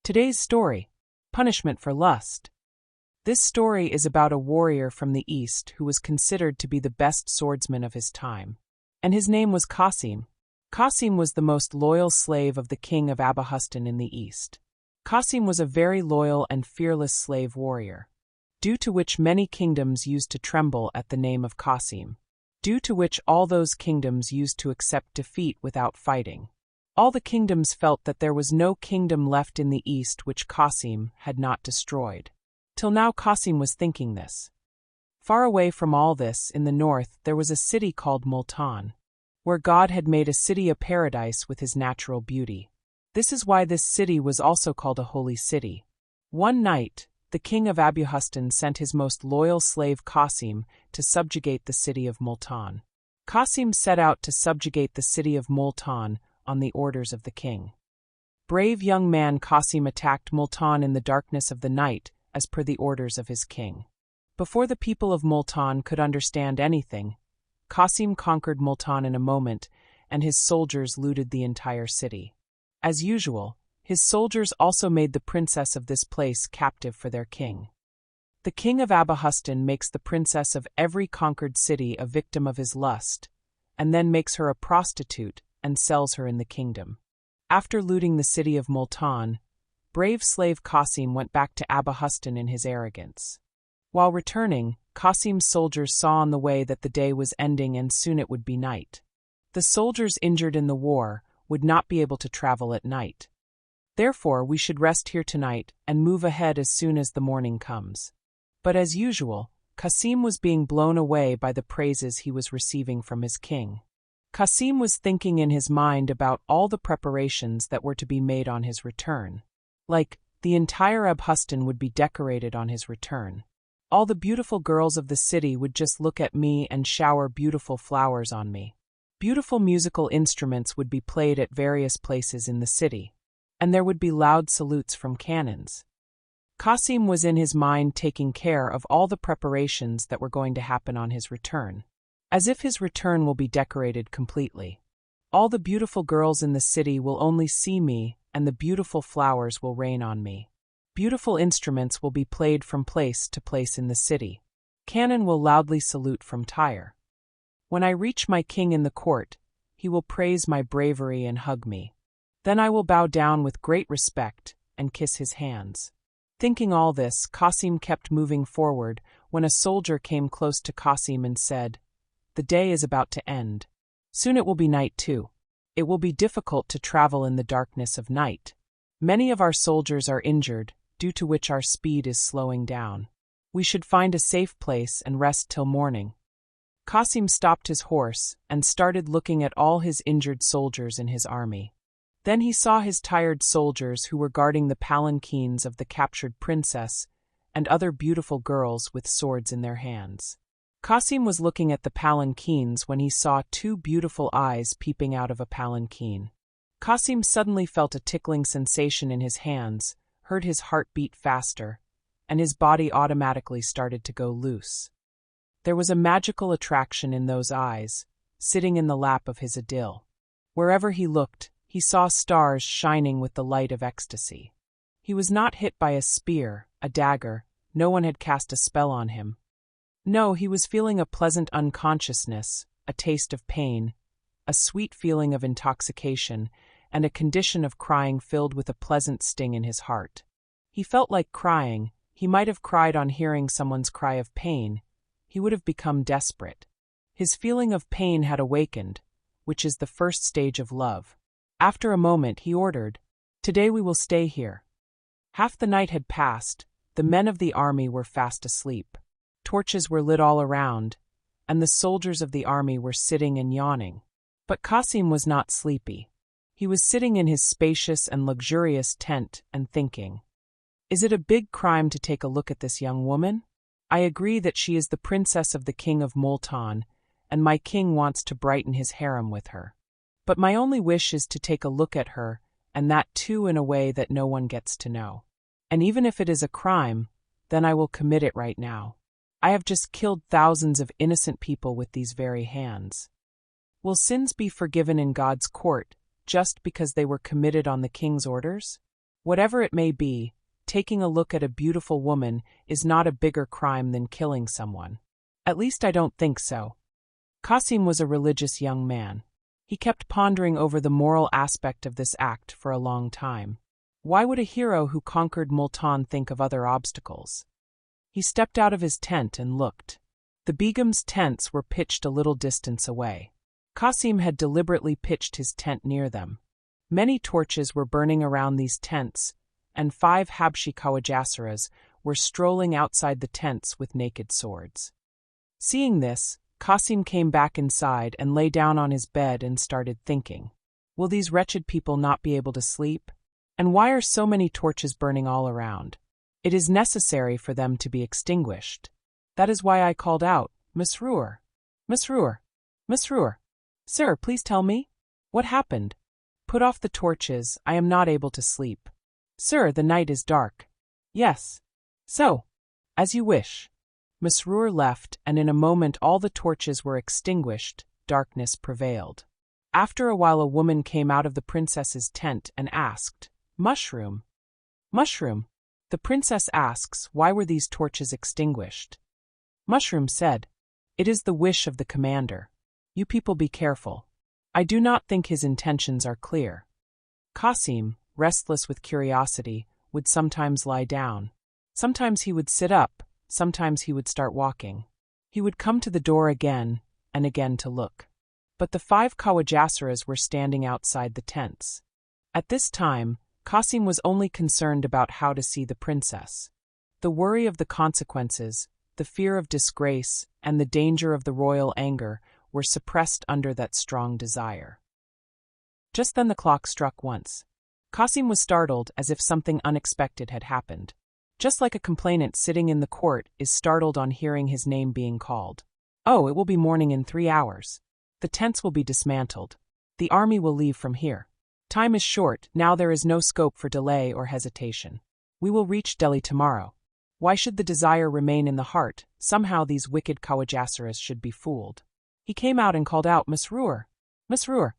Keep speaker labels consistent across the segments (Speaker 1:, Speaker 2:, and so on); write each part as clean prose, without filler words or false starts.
Speaker 1: Today's story, Punishment for Lust. This story is about a warrior from the East who was considered to be the best swordsman of his time. And his name was Qasim. Qasim was the most loyal slave of the king of Abuhustan in the East. Qasim was a very loyal and fearless slave warrior, due to which many kingdoms used to tremble at the name of Qasim, due to which all those kingdoms used to accept defeat without fighting. All the kingdoms felt that there was no kingdom left in the East which Qasim had not destroyed. Till now Qasim was thinking this. Far away from all this, in the north, there was a city called Multan, where God had made a city a paradise with his natural beauty. This is why this city was also called a holy city. One night, the king of Abuhustan sent his most loyal slave Qasim to subjugate the city of Multan. Qasim set out to subjugate the city of Multan on the orders of the king. Brave young man Qasim attacked Multan in the darkness of the night, as per the orders of his king. Before the people of Multan could understand anything, Qasim conquered Multan in a moment, and his soldiers looted the entire city. As usual, his soldiers also made the princess of this place captive for their king. The king of Abuhustan makes the princess of every conquered city a victim of his lust, and then makes her a prostitute and sells her in the kingdom. After looting the city of Multan, brave slave Qasim went back to Abuhustan in his arrogance. While returning, Qasim's soldiers saw on the way that the day was ending and soon it would be night. The soldiers injured in the war would not be able to travel at night. Therefore, we should rest here tonight and move ahead as soon as the morning comes. But as usual, Qasim was being blown away by the praises he was receiving from his king. Qasim was thinking in his mind about all the preparations that were to be made on his return. Like, the entire Abuhustan would be decorated on his return. All the beautiful girls of the city would just look at me and shower beautiful flowers on me. Beautiful musical instruments would be played at various places in the city, and there would be loud salutes from cannons. Qasim was in his mind taking care of all the preparations that were going to happen on his return, as if his return will be decorated completely. All the beautiful girls in the city will only see me, and the beautiful flowers will rain on me. Beautiful instruments will be played from place to place in the city. Cannon will loudly salute from Tyre. When I reach my king in the court, he will praise my bravery and hug me. Then I will bow down with great respect and kiss his hands. Thinking all this, Qasim kept moving forward when a soldier came close to Qasim and said, "The day is about to end. Soon it will be night too. It will be difficult to travel in the darkness of night. Many of our soldiers are injured, due to which our speed is slowing down. We should find a safe place and rest till morning." Qasim stopped his horse and started looking at all his injured soldiers in his army. Then he saw his tired soldiers who were guarding the palanquins of the captured princess and other beautiful girls with swords in their hands. Qasim was looking at the palanquins when he saw two beautiful eyes peeping out of a palanquin. Qasim suddenly felt a tickling sensation in his hands, heard his heart beat faster, and his body automatically started to go loose. There was a magical attraction in those eyes, sitting in the lap of his Adil. Wherever he looked, he saw stars shining with the light of ecstasy. He was not hit by a spear, a dagger, no one had cast a spell on him. No, he was feeling a pleasant unconsciousness, a taste of pain, a sweet feeling of intoxication, and a condition of crying filled with a pleasant sting in his heart. He felt like crying. He might have cried on hearing someone's cry of pain. He would have become desperate. His feeling of pain had awakened, which is the first stage of love. After a moment he ordered, "Today we will stay here." Half the night had passed, the men of the army were fast asleep. Torches were lit all around, and the soldiers of the army were sitting and yawning. But Qasim was not sleepy. He was sitting in his spacious and luxurious tent and thinking, "Is it a big crime to take a look at this young woman? I agree that she is the princess of the king of Multan, and my king wants to brighten his harem with her. But my only wish is to take a look at her, and that too in a way that no one gets to know. And even if it is a crime, then I will commit it right now. I have just killed thousands of innocent people with these very hands. Will sins be forgiven in God's court just because they were committed on the king's orders? Whatever it may be, taking a look at a beautiful woman is not a bigger crime than killing someone. At least I don't think so. Qasim was a religious young man. He kept pondering over the moral aspect of this act for a long time. Why would a hero who conquered Multan think of other obstacles? He stepped out of his tent and looked. The Begum's tents were pitched a little distance away. Qasim had deliberately pitched his tent near them. Many torches were burning around these tents, and 5 Habshi Khawajasaras were strolling outside the tents with naked swords. Seeing this, Qasim came back inside and lay down on his bed and started thinking. Will these wretched people not be able to sleep? And why are so many torches burning all around? It is necessary for them to be extinguished. That is why I called out, Masroor. Masroor. Masroor. Sir, please tell me. What happened? Put off the torches, I am not able to sleep. Sir, the night is dark. Yes. So. As you wish. Masroor left, and in a moment all the torches were extinguished, darkness prevailed. After a while a woman came out of the princess's tent and asked, Mushroom. Mushroom. The princess asks, why were these torches extinguished? Mushroom said, it is the wish of the commander. You people be careful. I do not think his intentions are clear. Qasim, restless with curiosity, would sometimes lie down. Sometimes he would sit up, sometimes he would start walking. He would come to the door again and again to look. But the 5 Khawajasaras were standing outside the tents. At this time, Qasim was only concerned about how to see the princess. The worry of the consequences, the fear of disgrace, and the danger of the royal anger were suppressed under that strong desire. Just then the clock struck once. Qasim was startled as if something unexpected had happened. Just like a complainant sitting in the court is startled on hearing his name being called. Oh, it will be morning in 3 hours. The tents will be dismantled. The army will leave from here. Time is short, now there is no scope for delay or hesitation. We will reach Delhi tomorrow. Why should the desire remain in the heart? Somehow these wicked Khawajasaras should be fooled. He came out and called out, Masroor. Masroor.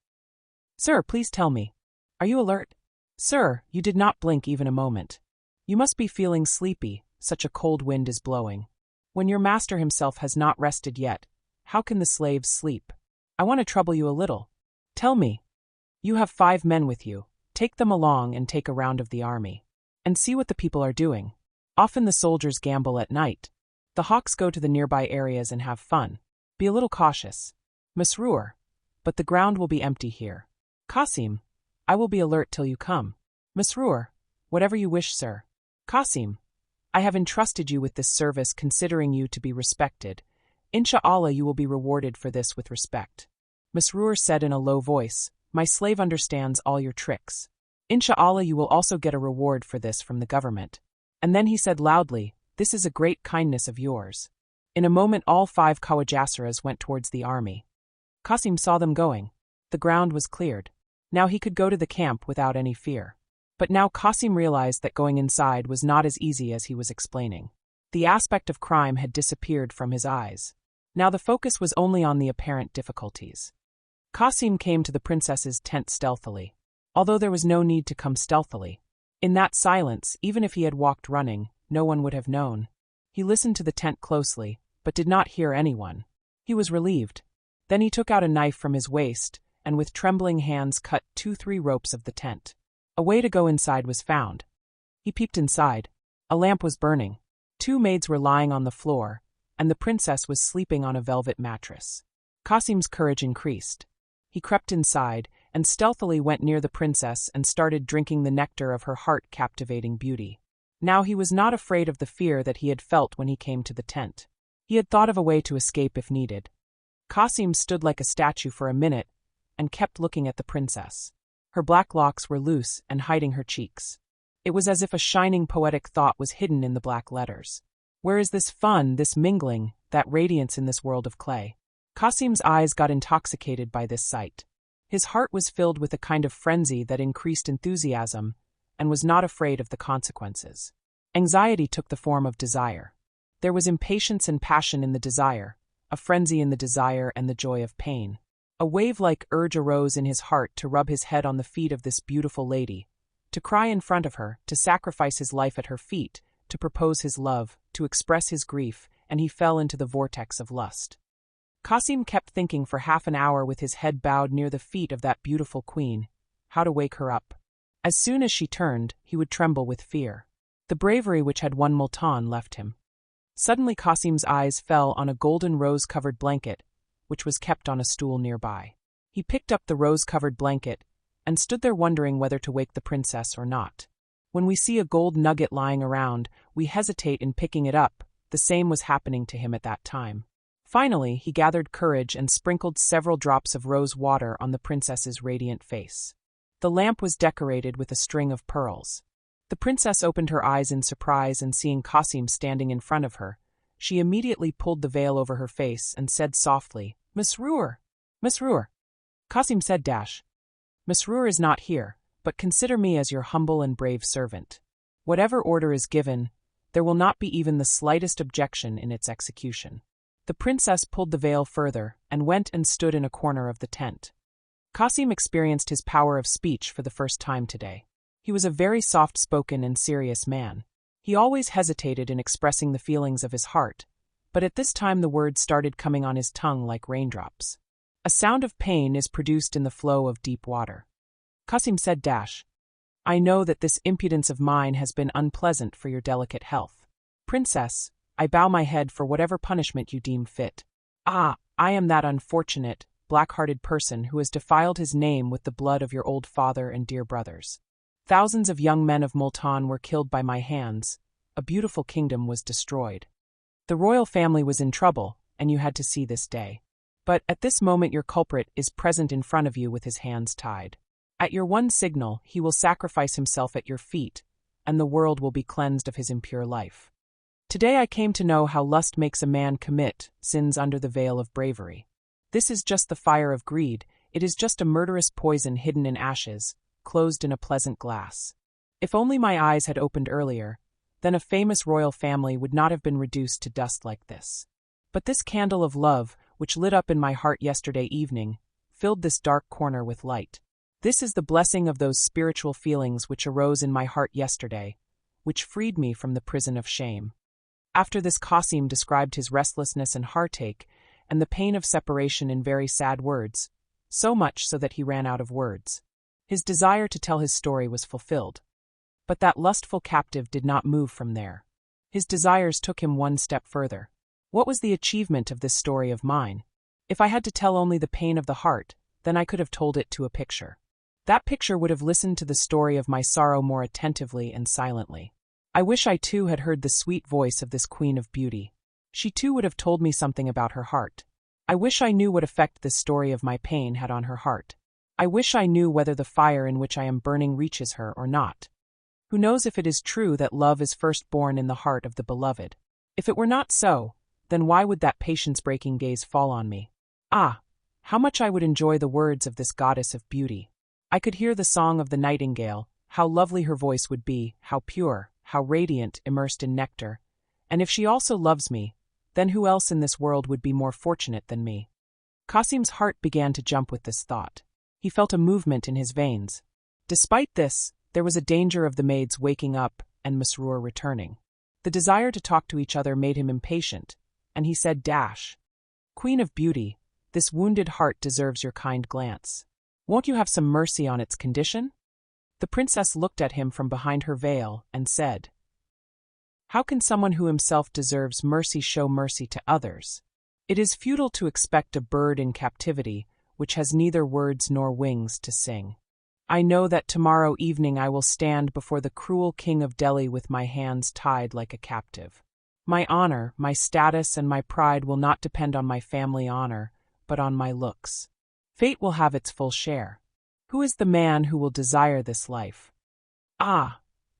Speaker 1: Sir, please tell me. Are you alert? Sir, you did not blink even a moment. You must be feeling sleepy, such a cold wind is blowing. When your master himself has not rested yet, how can the slaves sleep? I want to trouble you a little. Tell me. You have 5 men with you. Take them along and take a round of the army. And see what the people are doing. Often the soldiers gamble at night. The hawks go to the nearby areas and have fun. Be a little cautious. Masroor. But the ground will be empty here. Qasim. I will be alert till you come. Masroor. Whatever you wish, sir. Qasim. I have entrusted you with this service considering you to be respected. Insha'Allah you will be rewarded for this with respect. Masroor said in a low voice, My slave understands all your tricks. Insha'Allah you will also get a reward for this from the government. And then he said loudly, This is a great kindness of yours. In a moment all 5 Khawajasaras went towards the army. Qasim saw them going. The ground was cleared. Now he could go to the camp without any fear. But now Qasim realized that going inside was not as easy as he was explaining. The aspect of crime had disappeared from his eyes. Now the focus was only on the apparent difficulties. Qasim came to the princess's tent stealthily. Although there was no need to come stealthily. In that silence, even if he had walked running, no one would have known. He listened to the tent closely, but did not hear anyone. He was relieved. Then he took out a knife from his waist, and with trembling hands cut 2-3 ropes of the tent. A way to go inside was found. He peeped inside. A lamp was burning. 2 maids were lying on the floor, and the princess was sleeping on a velvet mattress. Qasim's courage increased. He crept inside, and stealthily went near the princess and started drinking the nectar of her heart-captivating beauty. Now he was not afraid of the fear that he had felt when he came to the tent. He had thought of a way to escape if needed. Qasim stood like a statue for a minute, and kept looking at the princess. Her black locks were loose and hiding her cheeks. It was as if a shining poetic thought was hidden in the black letters. Where is this fun, this mingling, that radiance in this world of clay? Qasim's eyes got intoxicated by this sight. His heart was filled with a kind of frenzy that increased enthusiasm, and was not afraid of the consequences. Anxiety took the form of desire. There was impatience and passion in the desire, a frenzy in the desire and the joy of pain. A wave-like urge arose in his heart to rub his head on the feet of this beautiful lady, to cry in front of her, to sacrifice his life at her feet, to propose his love, to express his grief, and he fell into the vortex of lust. Qasim kept thinking for half an hour with his head bowed near the feet of that beautiful queen, how to wake her up. As soon as she turned, he would tremble with fear. The bravery which had won Multan left him. Suddenly Qasim's eyes fell on a golden rose-covered blanket, which was kept on a stool nearby. He picked up the rose-covered blanket and stood there wondering whether to wake the princess or not. When we see a gold nugget lying around, we hesitate in picking it up. The same was happening to him at that time. Finally, he gathered courage and sprinkled several drops of rose water on the princess's radiant face. The lamp was decorated with a string of pearls. The princess opened her eyes in surprise, and seeing Qasim standing in front of her, she immediately pulled the veil over her face and said softly, "Masroor! Masroor!" Qasim said, "Masroor is not here, but consider me as your humble and brave servant. Whatever order is given, there will not be even the slightest objection in its execution." The princess pulled the veil further and went and stood in a corner of the tent. Qasim experienced his power of speech for the first time today. He was a very soft-spoken and serious man. He always hesitated in expressing the feelings of his heart, but at this time the words started coming on his tongue like raindrops. A sound of pain is produced in the flow of deep water. Qasim said, "I know that this impudence of mine has been unpleasant for your delicate health. Princess, I bow my head for whatever punishment you deem fit. I am that unfortunate, black-hearted person who has defiled his name with the blood of your old father and dear brothers. Thousands of young men of Multan were killed by my hands. A beautiful kingdom was destroyed. The royal family was in trouble, and you had to see this day. But at this moment your culprit is present in front of you with his hands tied. At your one signal, he will sacrifice himself at your feet, and the world will be cleansed of his impure life. Today I came to know how lust makes a man commit sins under the veil of bravery. This is just the fire of greed, it is just a murderous poison hidden in ashes, closed in a pleasant glass. If only my eyes had opened earlier, then a famous royal family would not have been reduced to dust like this. But this candle of love, which lit up in my heart yesterday evening, filled this dark corner with light. This is the blessing of those spiritual feelings which arose in my heart yesterday, which freed me from the prison of shame." After this, Qasim described his restlessness and heartache and the pain of separation in very sad words, so much so that he ran out of words. His desire to tell his story was fulfilled. But that lustful captive did not move from there. His desires took him one step further. What was the achievement of this story of mine? If I had to tell only the pain of the heart, then I could have told it to a picture. That picture would have listened to the story of my sorrow more attentively and silently. I wish I too had heard the sweet voice of this queen of beauty. She too would have told me something about her heart. I wish I knew what effect this story of my pain had on her heart. I wish I knew whether the fire in which I am burning reaches her or not. Who knows if it is true that love is first born in the heart of the beloved? If it were not so, then why would that patience-breaking gaze fall on me? How much I would enjoy the words of this goddess of beauty. I could hear the song of the nightingale, how lovely her voice would be, how pure, how radiant, immersed in nectar. And if she also loves me, then who else in this world would be more fortunate than me? Qasim's heart began to jump with this thought. He felt a movement in his veins. Despite this, there was a danger of the maids waking up and Masroor returning. The desire to talk to each other made him impatient, and he said, "Queen of beauty, this wounded heart deserves your kind glance. Won't you have some mercy on its condition?" The princess looked at him from behind her veil and said, "How can someone who himself deserves mercy show mercy to others? It is futile to expect a bird in captivity which has neither words nor wings to sing. I know that tomorrow evening I will stand before the cruel king of Delhi with my hands tied like a captive. My honor, my status, and my pride will not depend on my family honor, but on my looks. Fate will have its full share. Who is the man who will desire this life?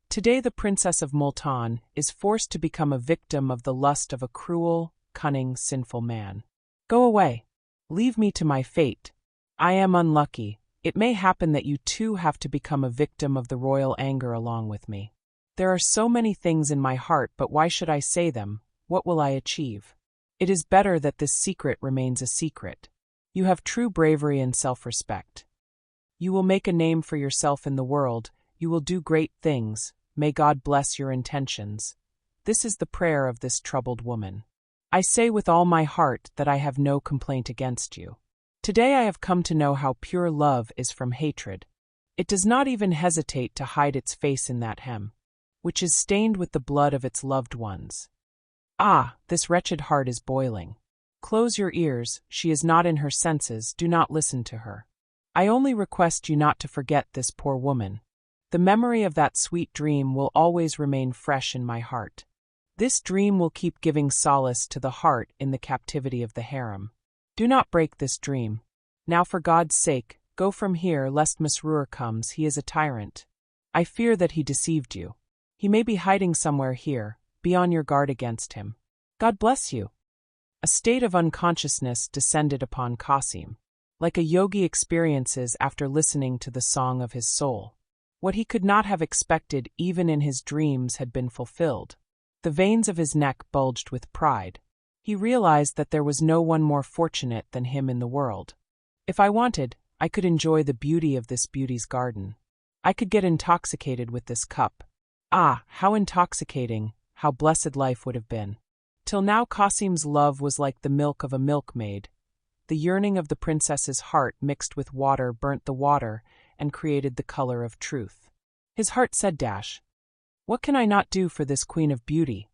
Speaker 1: Today the Princess of Multan is forced to become a victim of the lust of a cruel, cunning, sinful man. Go away. Leave me to my fate. I am unlucky. It may happen that you too have to become a victim of the royal anger along with me. There are so many things in my heart, but why should I say them? What will I achieve? It is better that this secret remains a secret. You have true bravery and self-respect. You will make a name for yourself in the world, You will do great things. May God bless your intentions. This is the prayer of this troubled woman. I say with all my heart that I have no complaint against you. Today I have come to know how pure love is from hatred. It does not even hesitate to hide its face in that hem, which is stained with the blood of its loved ones. Ah, this wretched heart is boiling. Close your ears, she is not in her senses, do not listen to her. I only request you not to forget this poor woman. The memory of that sweet dream will always remain fresh in my heart. This dream will keep giving solace to the heart in the captivity of the harem. Do not break this dream. Now for God's sake, go from here lest Mesrour comes, he is a tyrant. I fear that he deceived you. He may be hiding somewhere here, be on your guard against him. God bless you. A state of unconsciousness descended upon Qasim, like a yogi experiences after listening to the song of his soul. What he could not have expected even in his dreams had been fulfilled. The veins of his neck bulged with pride. He realized that there was no one more fortunate than him in the world. If I wanted, I could enjoy the beauty of this beauty's garden. I could get intoxicated with this cup. Ah, how intoxicating, how blessed life would have been. Till now Qasim's love was like the milk of a milkmaid. The yearning of the princess's heart mixed with water burnt the water and created the color of truth. His heart said, What can I not do for this queen of beauty?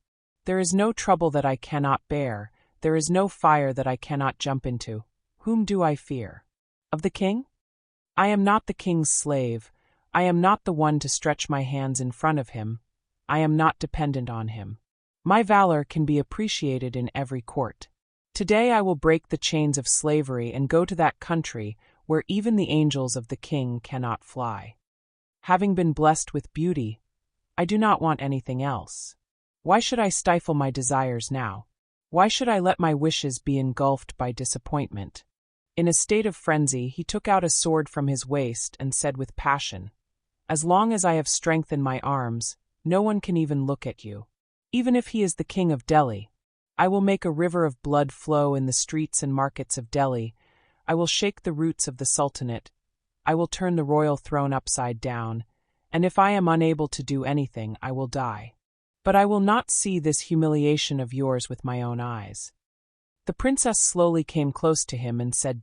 Speaker 1: There is no trouble that I cannot bear, there is no fire that I cannot jump into. Whom do I fear? Of the king? I am not the king's slave, I am not the one to stretch my hands in front of him, I am not dependent on him. My valor can be appreciated in every court. Today I will break the chains of slavery and go to that country where even the angels of the king cannot fly. Having been blessed with beauty, I do not want anything else. Why should I stifle my desires now? Why should I let my wishes be engulfed by disappointment? In a state of frenzy, he took out a sword from his waist and said with passion, As long as I have strength in my arms, no one can even look at you. Even if he is the king of Delhi, I will make a river of blood flow in the streets and markets of Delhi. I will shake the roots of the Sultanate. I will turn the royal throne upside down, and if I am unable to do anything, I will die. But I will not see this humiliation of yours with my own eyes. The princess slowly came close to him and said,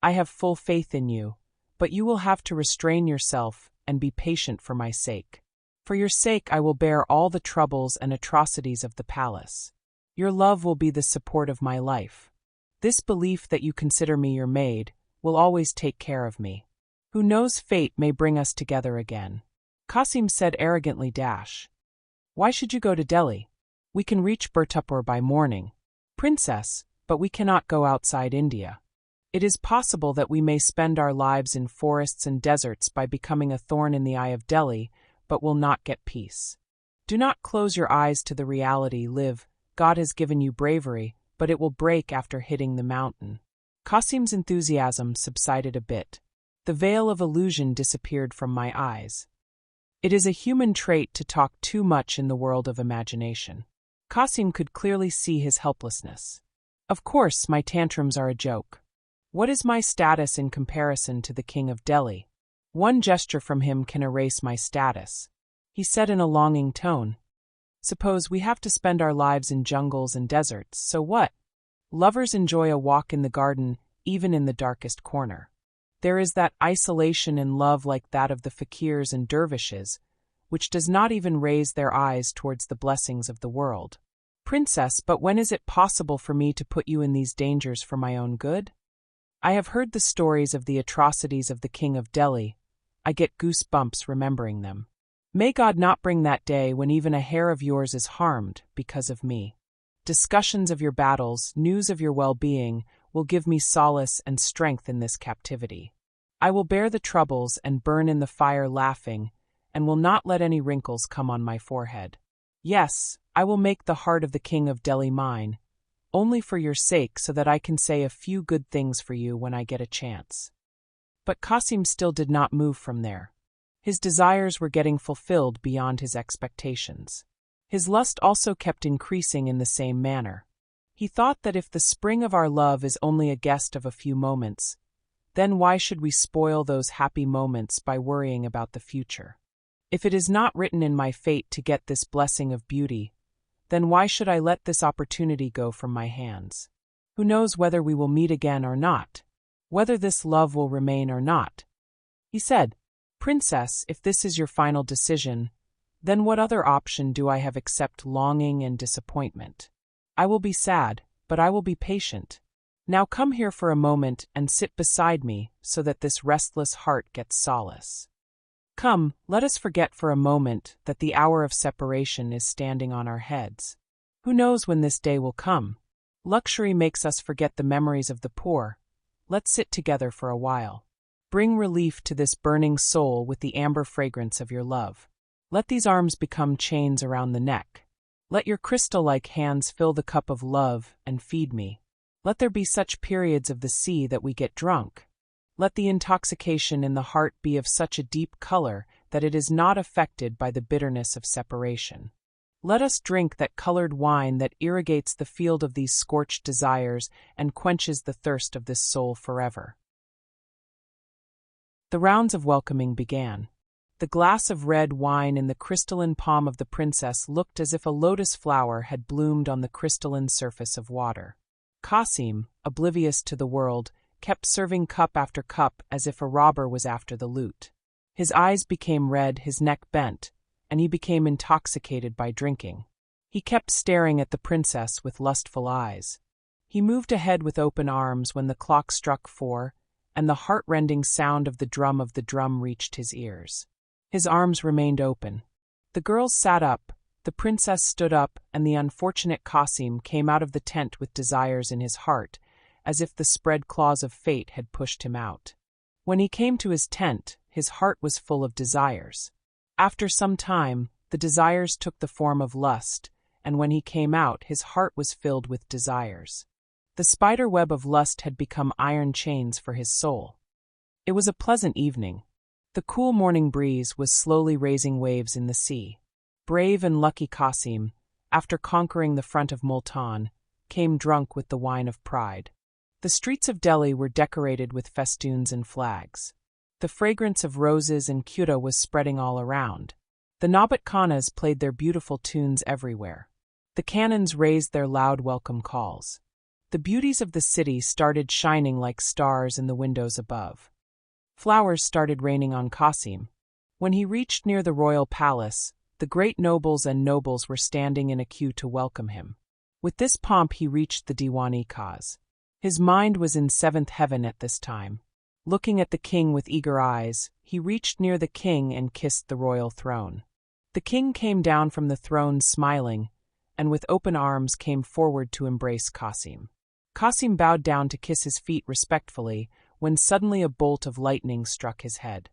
Speaker 1: I have full faith in you, but you will have to restrain yourself and be patient for my sake. For your sake I will bear all the troubles and atrocities of the palace. Your love will be the support of my life. This belief that you consider me your maid will always take care of me. Who knows, fate may bring us together again. Qasim said arrogantly, Why should you go to Delhi? We can reach Burtupur by morning. Princess, but we cannot go outside India. It is possible that we may spend our lives in forests and deserts by becoming a thorn in the eye of Delhi, but will not get peace. Do not close your eyes to the reality, live. God has given you bravery, but it will break after hitting the mountain. Qasim's enthusiasm subsided a bit. The veil of illusion disappeared from my eyes. It is a human trait to talk too much in the world of imagination. Qasim could clearly see his helplessness. Of course, my tantrums are a joke. What is my status in comparison to the king of Delhi? One gesture from him can erase my status. He said in a longing tone, Suppose we have to spend our lives in jungles and deserts, so what? Lovers enjoy a walk in the garden, even in the darkest corner. There is that isolation in love like that of the fakirs and dervishes, which does not even raise their eyes towards the blessings of the world. Princess, but when is it possible for me to put you in these dangers for my own good? I have heard the stories of the atrocities of the king of Delhi. I get goosebumps remembering them. May God not bring that day when even a hair of yours is harmed because of me. Discussions of your battles, news of your well-being, will give me solace and strength in this captivity. I will bear the troubles and burn in the fire laughing, and will not let any wrinkles come on my forehead. Yes, I will make the heart of the king of Delhi mine, only for your sake, so that I can say a few good things for you when I get a chance. But Qasim still did not move from there. His desires were getting fulfilled beyond his expectations. His lust also kept increasing in the same manner. He thought that if the spring of our love is only a guest of a few moments, then why should we spoil those happy moments by worrying about the future? If it is not written in my fate to get this blessing of beauty, then why should I let this opportunity go from my hands? Who knows whether we will meet again or not? Whether this love will remain or not? He said, Princess, if this is your final decision, then what other option do I have except longing and disappointment? I will be sad, but I will be patient. Now come here for a moment and sit beside me so that this restless heart gets solace. Come, let us forget for a moment that the hour of separation is standing on our heads. Who knows when this day will come? Luxury makes us forget the memories of the poor. Let's sit together for a while. Bring relief to this burning soul with the amber fragrance of your love. Let these arms become chains around the neck. Let your crystal-like hands fill the cup of love and feed me. Let there be such periods of the sea that we get drunk. Let the intoxication in the heart be of such a deep color that it is not affected by the bitterness of separation. Let us drink that colored wine that irrigates the field of these scorched desires and quenches the thirst of this soul forever. The rounds of welcoming began. The glass of red wine in the crystalline palm of the princess looked as if a lotus flower had bloomed on the crystalline surface of water. Qasim, oblivious to the world, kept serving cup after cup as if a robber was after the loot. His eyes became red, his neck bent, and he became intoxicated by drinking. He kept staring at the princess with lustful eyes. He moved ahead with open arms when the clock struck 4, and the heart-rending sound of the drum reached his ears. His arms remained open. The girls sat up, the princess stood up, and the unfortunate Qasim came out of the tent with desires in his heart, as if the spread claws of fate had pushed him out. When he came to his tent, his heart was full of desires. After some time, the desires took the form of lust, and when he came out, his heart was filled with desires. The spider web of lust had become iron chains for his soul. It was a pleasant evening. The cool morning breeze was slowly raising waves in the sea. Brave and lucky Qasim, after conquering the front of Multan, came drunk with the wine of pride. The streets of Delhi were decorated with festoons and flags. The fragrance of roses and khuda was spreading all around. The Nabat Khanas played their beautiful tunes everywhere. The cannons raised their loud welcome calls. The beauties of the city started shining like stars in the windows above. Flowers started raining on Qasim. When he reached near the royal palace, the great nobles and nobles were standing in a queue to welcome him. With this pomp he reached the Diwan-e-Khas. His mind was in seventh heaven at this time. Looking at the king with eager eyes, he reached near the king and kissed the royal throne. The king came down from the throne smiling, and with open arms came forward to embrace Qasim. Qasim bowed down to kiss his feet respectfully, when suddenly a bolt of lightning struck his head.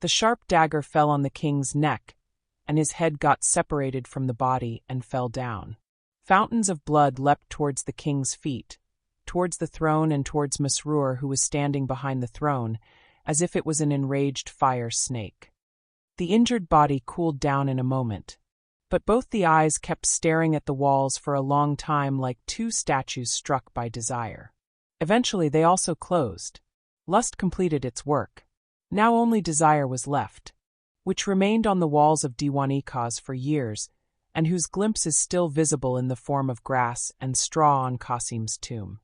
Speaker 1: The sharp dagger fell on the king's neck, and his head got separated from the body and fell down. Fountains of blood leapt towards the king's feet, towards the throne and towards Masroor, who was standing behind the throne, as if it was an enraged fire snake. The injured body cooled down in a moment, but both the eyes kept staring at the walls for a long time like two statues struck by desire. Eventually they also closed. Lust completed its work. Now only desire was left, which remained on the walls of Diwan-e-Khas for years, and whose glimpse is still visible in the form of grass and straw on Qasim's tomb.